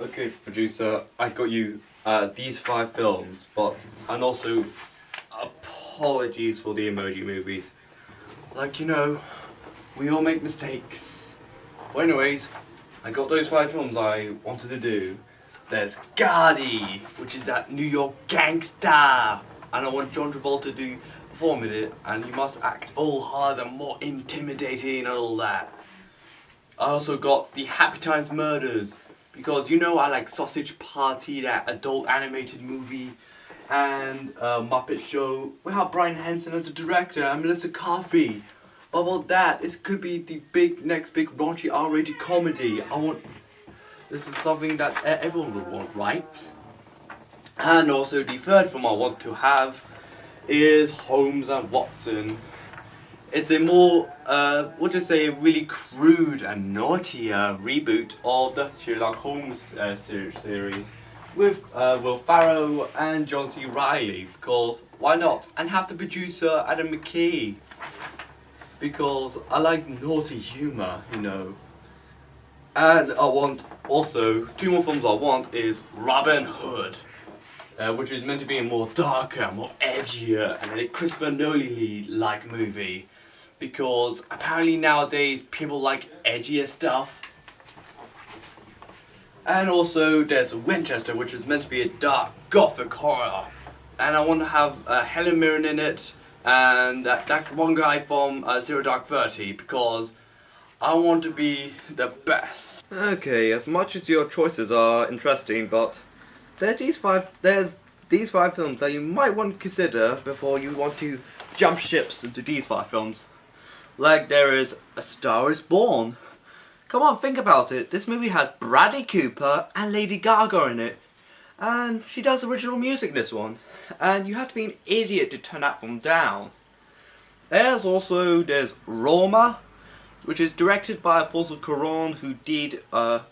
Okay, producer, I got you these 5 films, and also apologies for the emoji movies. Like, we all make mistakes. Well, anyways, I got those 5 films I wanted to do. There's Gotti, which is that New York gangster, and I want John Travolta to perform in it, and he must act all hard and more intimidating and all that. I also got the Happy Times Murders, because I like Sausage Party, that adult animated movie, and Muppet Show. We have Brian Henson as a director and Melissa Coffey. What about that? This could be the next big raunchy R-rated comedy. This is something that everyone would want, right? And also the third film I want to have is Holmes and Watson. It's a more, we'll just say, really crude and naughty reboot of the Sherlock Holmes series with Will Ferrell and John C. Reilly, because why not? And have the producer Adam McKay, because I like naughty humour, And I want also 2 more films I want is Robin Hood, which is meant to be a more darker, more edgier, and a Christopher Nolan-like movie. Because apparently nowadays people like edgier stuff. And also there's Winchester, which is meant to be a dark gothic horror. And I want to have Helen Mirren in it, and that one guy from Zero Dark 30, because I want to be the best. Okay, as much as your choices are interesting, but there's these five films that you might want to consider before you want to jump ships into these 5 films. Like there is A Star Is Born. Come on, think about it. This movie has Bradley Cooper and Lady Gaga in it. And she does original music in this one. And you have to be an idiot to turn that film down. There's Roma, which is directed by Alfonso Cuarón, who did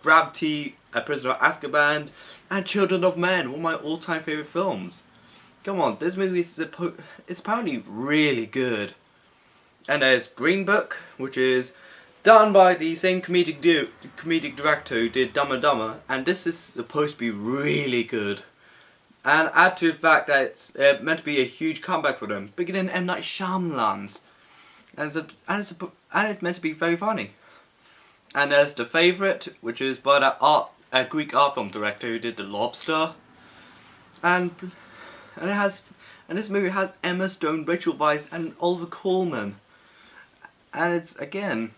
Gravity, A Prisoner of Azkaban, and Children of Men, one of my all-time favourite films. Come on, this movie is apparently really good. And there's Green Book, which is done by the same comedic director who did Dumb and Dumber, and this is supposed to be really good. And add to the fact that it's meant to be a huge comeback for them, bigger than M. Night Shyamalan's, and it's meant to be very funny. And there's The Favourite, which is by a Greek art film director who did The Lobster, and this movie has Emma Stone, Rachel Weisz, and Oliver Coleman. And it's, again,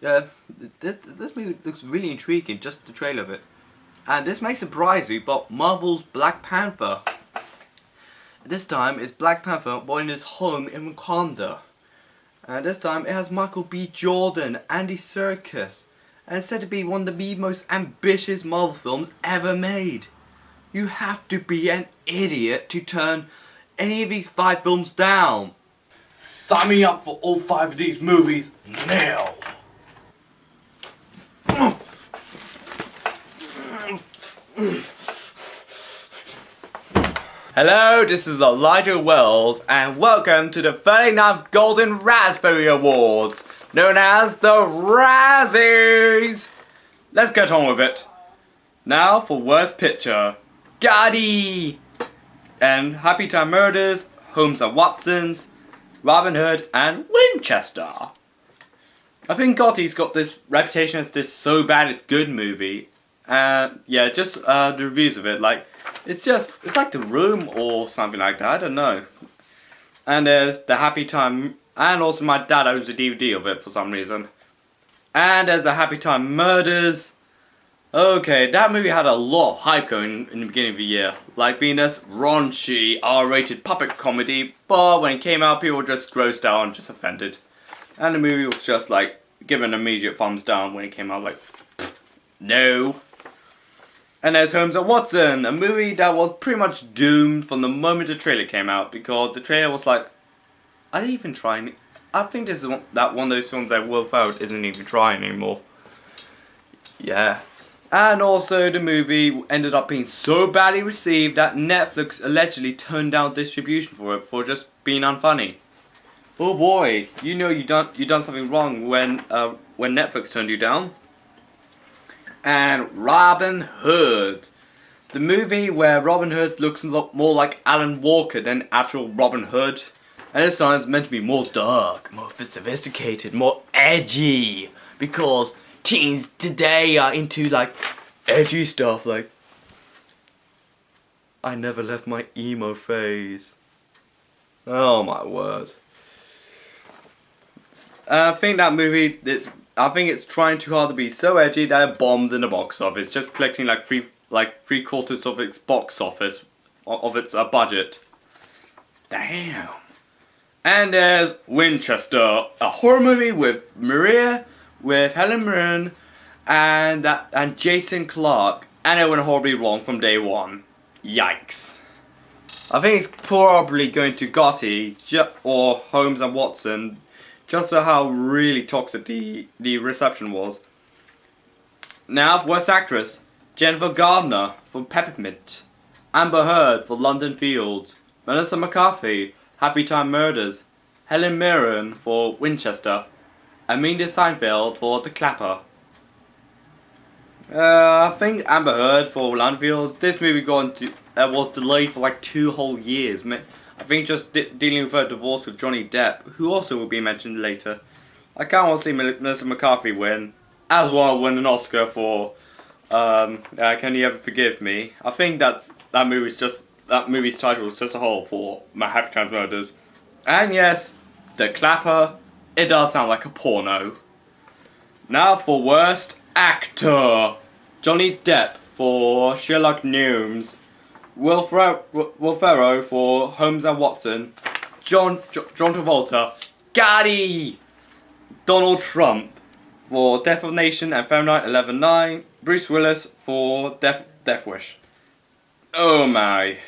this movie looks really intriguing, just the trailer of it. And this may surprise you, but Marvel's Black Panther. This time it's Black Panther, but in his home in Wakanda. And this time it has Michael B. Jordan, Andy Serkis. And it's said to be one of the most ambitious Marvel films ever made. You have to be an idiot to turn any of these 5 films down. Sign me up for all 5 of these movies now. Hello, this is Elijah Wells, and welcome to the 39th Golden Raspberry Awards, known as the Razzies. Let's get on with it. Now for Worst Picture, Gotti, and Happy Time Murders, Holmes and Watson's, Robin Hood, and Winchester. I think Gotti's got this reputation as this so bad it's good movie. Yeah, just the reviews of it, like, it's like The Room or something like that, I don't know. And there's The Happy Time, and also my dad owns a DVD of it for some reason. And there's The Happy Time Murders. Okay, that movie had a lot of hype going in the beginning of the year, like being this raunchy, R-rated puppet comedy, but when it came out, people were just grossed out and just offended. And the movie was just like, given an immediate thumbs down when it came out, like, no. And there's Holmes and Watson, a movie that was pretty much doomed from the moment the trailer came out, because the trailer was like, are they even trying? I think this is one of those films that Will Ferrell isn't even trying anymore. Yeah. And also the movie ended up being so badly received that Netflix allegedly turned down distribution for it for just being unfunny. Oh boy, you done something wrong when Netflix turned you down. and Robin Hood. The movie where Robin Hood looks a lot more like Alan Walker than actual Robin Hood. And this time it's meant to be more dark, more sophisticated, more edgy. Because teens today are into like edgy stuff like I never left my emo phase. Oh my word. I think that movie, I think it's trying too hard to be so edgy that it bombed in the box office, just collecting like three quarters of its box office, of its budget. Damn. And there's Winchester, a horror movie with Maria, with Helen Mirren, and Jason Clarke, and it went horribly wrong from day one. Yikes. I think it's probably going to Gotti or Holmes and Watson, just so how really toxic the reception was. Now, for Worst Actress, Jennifer Gardner for Peppermint, Amber Heard for London Fields, Melissa McCarthy, Happy Time Murders, Helen Mirren for Winchester, Amanda Seinfeld for The Clapper. I think Amber Heard for London Fields. This movie was delayed for like 2 whole years. I think just dealing with her divorce with Johnny Depp, who also will be mentioned later. I can't want to see Melissa McCarthy win, as well win an Oscar for Can You Ever Forgive Me? I think that movie's title was just a whole for My Happy Time Murders. And yes, The Clapper, it does sound like a porno. Now for Worst Actor, Johnny Depp for Sherlock Gnomes, Will Ferrell for Holmes and Watson, John Travolta, Gotti, Donald Trump for Death of Nation and Fahrenheit 11/9, Bruce Willis for Death Wish. Oh my,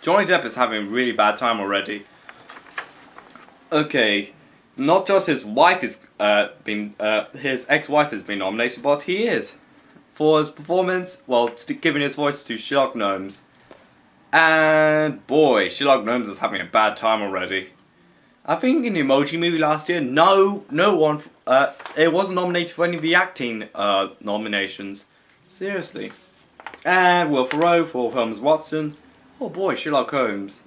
Johnny Depp is having a really bad time already. Okay, not just his wife is his ex-wife has been nominated, but he is for his performance, giving his voice to Sherlock Gnomes. And boy, Sherlock Gnomes is having a bad time already. I think in the Emoji Movie last year, no one, it wasn't nominated for any of the acting nominations. Seriously. And Will Ferrell for Holmes Watson. Oh boy, Sherlock Holmes.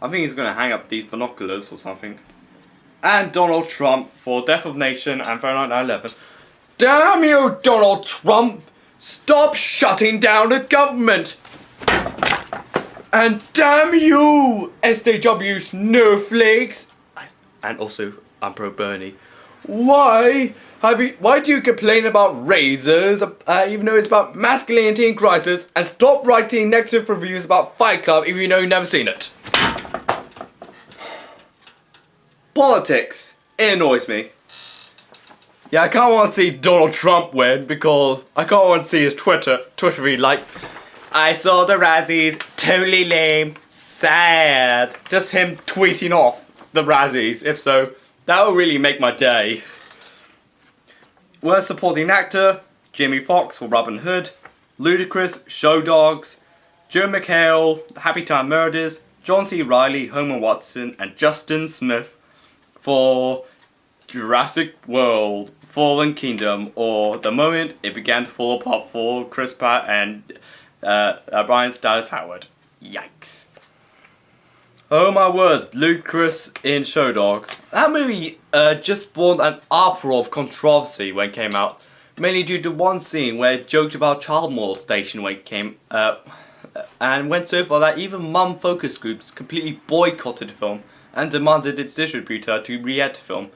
I think he's going to hang up these binoculars or something. And Donald Trump for Death of Nation and Fahrenheit 9/11. Damn you, Donald Trump! Stop shutting down the government! And damn you, SJW snowflakes! And also, I'm pro Bernie. Why do you complain about razors, even though it's about masculinity and crisis, and stop writing negative reviews about Fight Club even though you've never seen it? Politics. It annoys me. Yeah, I can't want to see Donald Trump win because I can't want to see his Twitter feed like, I saw the Razzies, totally lame, sad. Just him tweeting off the Razzies. If so, that will really make my day. Worst Supporting Actor, Jamie Foxx for Robin Hood, Ludacris, Show Dogs, Joe McHale, Happy Time Murders, John C. Reilly, Homer Watson, and Justin Smith for Jurassic World, Fallen Kingdom, or The Moment It Began to Fall Apart for Chris Pratt and Brian Dallas Howard. Yikes. Oh my word, Ludacris in Show Dogs. That movie just spawned an uproar of controversy when it came out, mainly due to one scene where it joked about child molestation when it came and went so far that even mum focus groups completely boycotted the film and demanded its distributor to re-edit the film.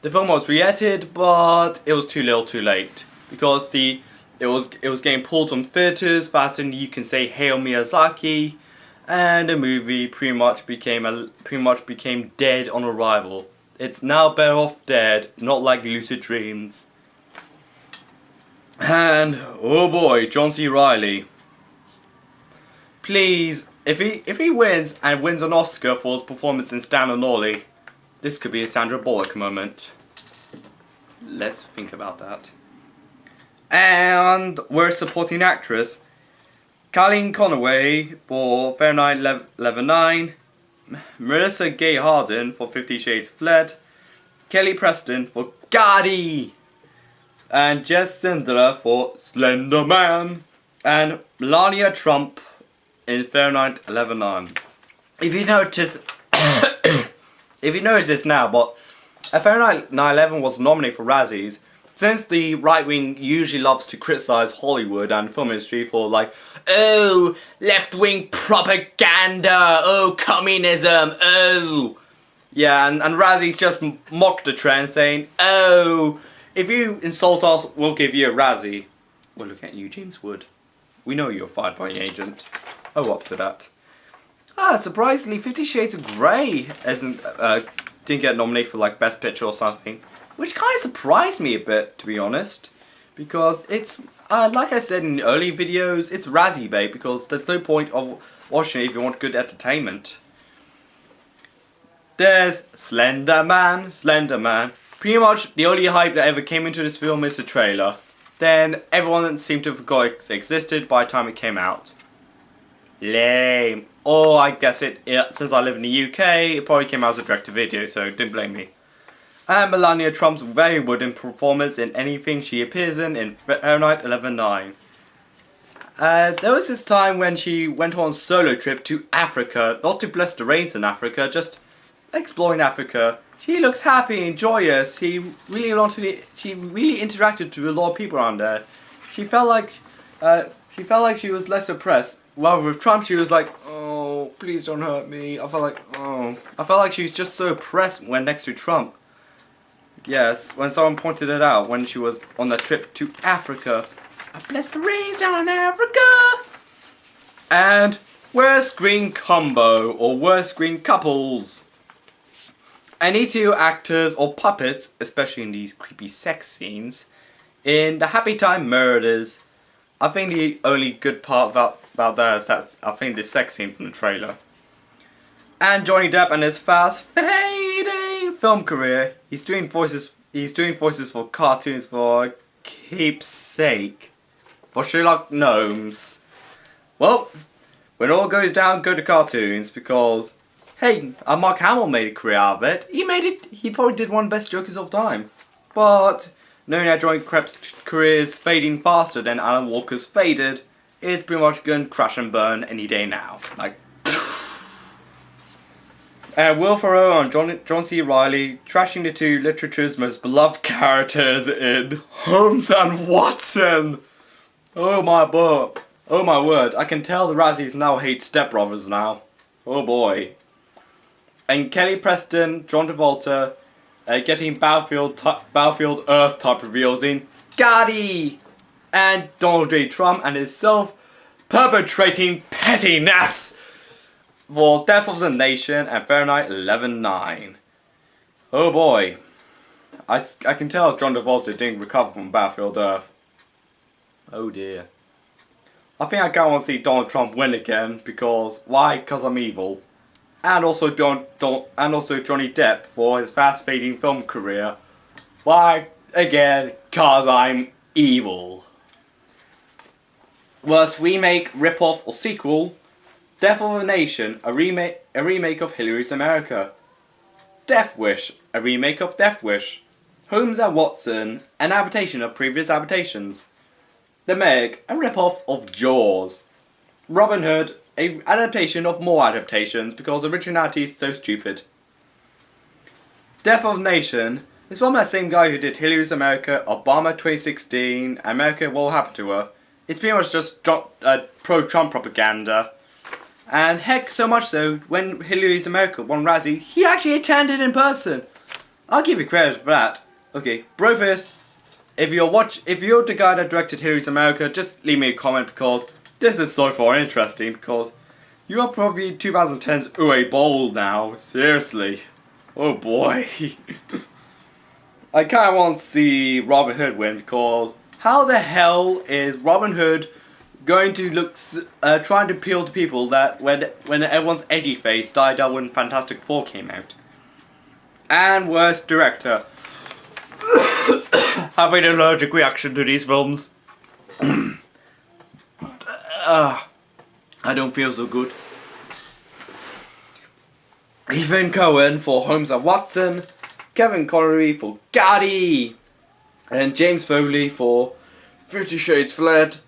The film was re-edited, but it was too little too late, because it was getting pulled from theatres faster than you can say Hayao Miyazaki, and the movie pretty much became dead on arrival. It's now better off dead, not like Lucid Dreams. And oh boy, John C. Reilly. Please, if he wins and wins an Oscar for his performance in Stan and Ollie, this could be a Sandra Bullock moment. Let's think about that. And Worst Supporting Actress, Colleen Conway for Fahrenheit 11/9, Melissa Gay Harden for 50 Shades of Red, Kelly Preston for Gotti, and Jess Sindler for Slender Man, and Melania Trump in Fahrenheit 11/9. If you notice, if you notice this now, but Fahrenheit 9/11 was nominated for Razzies. Since the right wing usually loves to criticize Hollywood and film industry for like, oh, left wing propaganda, oh, communism, oh. Yeah, and Razzies just mocked the trend saying, oh, if you insult us, we'll give you a Razzie. Well, look at you, James Wood. We know you're fired by an agent. Oh, up for that. Surprisingly, 50 Shades of Grey didn't get nominated for like Best Picture or something. Which kind of surprised me a bit, to be honest. Because it's, like I said in early videos, it's Razzie bait because there's no point of watching it if you want good entertainment. There's Slender Man. Pretty much the only hype that ever came into this film is the trailer. Then everyone seemed to have forgot it existed by the time it came out. Lame. Or I guess since I live in the UK, it probably came out as a direct-to-video, so don't blame me. And Melania Trump's very wooden performance in anything she appears in Fahrenheit 11/9. There was this time when she went on a solo trip to Africa, not to bless the rains in Africa, just exploring Africa. She looks happy and joyous. She really interacted with a lot of people around there. She felt like she was less oppressed. While with Trump, she was like, oh, please don't hurt me. I felt like she was just so oppressed when next to Trump. Yes, when someone pointed it out when she was on the trip to Africa. I bless the rains down in Africa. And worst screen combo or worst screen couples. Any two actors or puppets, especially in these creepy sex scenes, in the Happy Time Murders. I think the only good part about that is that I think the sex scene from the trailer. And Johnny Depp and his fast fading film career. He's doing voices for cartoons for keepsake. For Sherlock Gnomes. Well, when all goes down, go to cartoons because hey, Mark Hamill made a career out of it. He probably did one of the best Jokers of time. But knowing that Johnny Depp's career is fading faster than Alan Walker's faded, it's pretty much going to crash and burn any day now. Like, Will Ferrell and John C. Reilly trashing the two literature's most beloved characters in Holmes and Watson. Oh my word! I can tell the Razzies now hate Step Brothers now. Oh boy. And Kelly Preston, John Travolta, getting Battlefield Earth type reveals in Gotti, and Donald J. Trump and his self-perpetrating pettiness for Death of the Nation and Fahrenheit 11/9. Oh boy, I can tell John Travolta didn't recover from Battlefield Earth. Oh dear. I think I kind of want to see Donald Trump win again because why? Because I'm evil. And also Johnny Depp for his fast fading film career. Why? Again, cause I'm evil. Worst remake, rip-off or sequel? Death of a Nation, a remake of Hillary's America. Death Wish, a remake of Death Wish. Holmes and Watson, an adaptation of previous adaptations. The Meg, a rip-off of Jaws. Robin Hood, an adaptation of more adaptations because originality is so stupid. Death of a Nation is from that same guy who did Hillary's America, Obama 2016, America What Will Happen to Her. It's pretty much just pro-Trump propaganda. And heck, so much so, when Hillary's America won Razzie, he actually attended in person. I'll give you credit for that. Okay, Brofist, if you're the guy that directed Hillary's America, just leave me a comment because this is so far interesting because you are probably 2010's Uwe Boll now, seriously. Oh boy. I kinda want to see Robin Hood win because how the hell is Robin Hood going to look, trying to appeal to people that when everyone's edgy face died out when Fantastic Four came out? And worst director. Having an allergic reaction to these films. I don't feel so good. Ethan Cohen for Holmes and Watson. Kevin Connery for Gotti. And James Foley for 50 Shades Fled.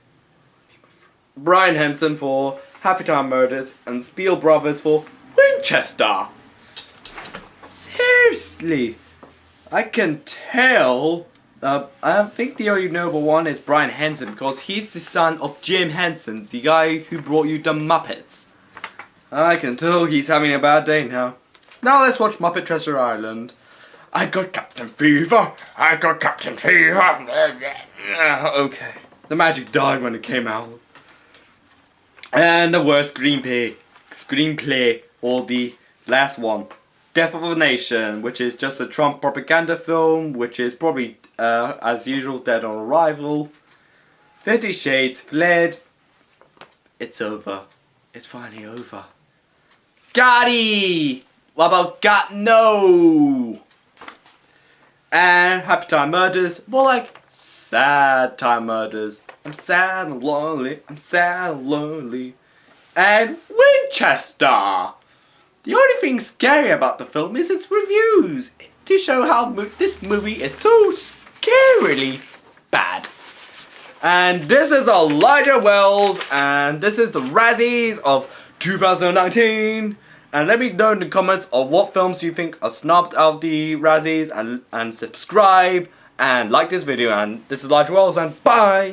Brian Henson for Happy Time Murders. And Spiel Brothers for Winchester. Seriously, I can tell. I think the only notable one is Brian Henson because he's the son of Jim Henson, the guy who brought you the Muppets. I can tell he's having a bad day now. Now let's watch Muppet Treasure Island. I got Captain Fever. I got Captain Fever. Okay, the magic died when it came out. And the worst screenplay, or the last one. Death of a Nation, which is just a Trump propaganda film, which is probably, as usual, dead on arrival. 50 Shades Fled. It's over. It's finally over. Gotti! What about Got No? And Happy Time Murders, more like Sad Time Murders. I'm sad and lonely, I'm sad and lonely. And Winchester! The only thing scary about the film is its reviews, to show how this movie is so scarily bad. And this is Elijah Wells, and this is the Razzies of 2019. And let me know in the comments of what films you think are snubbed out of the Razzies, and subscribe, and like this video. And this is Elijah Wells, and bye!